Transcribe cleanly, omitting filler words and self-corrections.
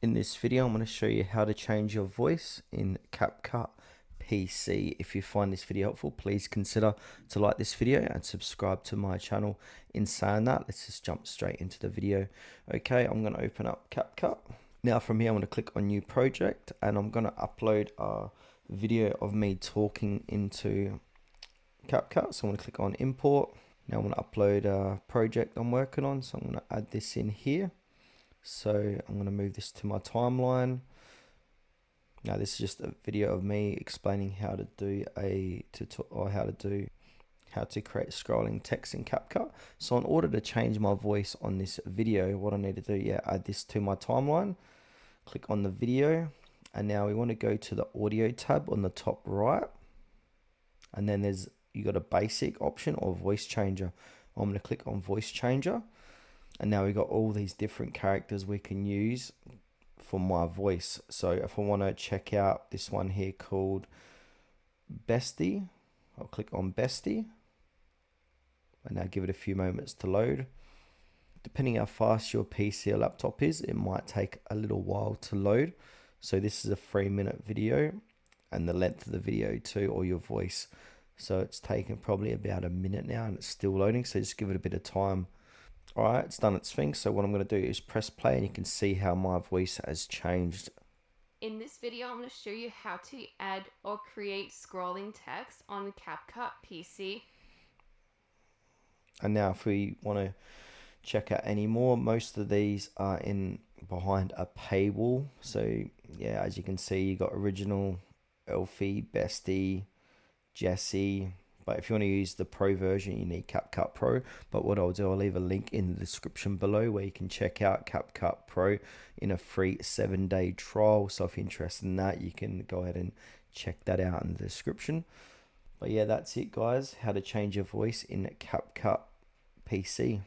In this video, I'm going to show you how to change your voice in CapCut PC. If you find this video helpful, please consider to like this video and subscribe to my channel. In saying that, let's just jump straight into the video. Okay, I'm going to open up CapCut. Now from here, I'm going to click on new project and I'm going to upload a video of me talking into CapCut. So I'm going to click on import. Now I'm going to upload a project I'm working on. So I'm going to add this in here. So I'm going to move this to my timeline. Now this is just a video of me explaining how to do how to create scrolling text in CapCut. So in order to change my voice on this video, what I need to do, add this to my timeline. Click on the video, and now we want to go to the audio tab on the top right, and then you got a basic option or voice changer. I'm going to click on voice changer. And now we've got all these different characters we can use for my voice. So if I want to check out this one here called Bestie, I'll click on Bestie. And now give it a few moments to load. Depending how fast your PC or laptop is, it might take a little while to load. So this is a 3-minute video, and the length of the video too, or your voice. So it's taken probably about a minute now and it's still loading. So just give it a bit of time. Alright, it's done its thing. So what I'm going to do is press play and you can see how my voice has changed. In this video, I'm going to show you how to add or create scrolling text on CapCut PC. And now if we want to check out any more, most of these are behind a paywall. So yeah, as you can see, you got original, Elfie, Bestie, Jesse. But if you want to use the Pro version, you need CapCut Pro. But what I'll do, I'll leave a link in the description below where you can check out CapCut Pro in a free 7-day trial. So if you're interested in that, you can go ahead and check that out in the description. But yeah, that's it guys, how to change your voice in CapCut PC.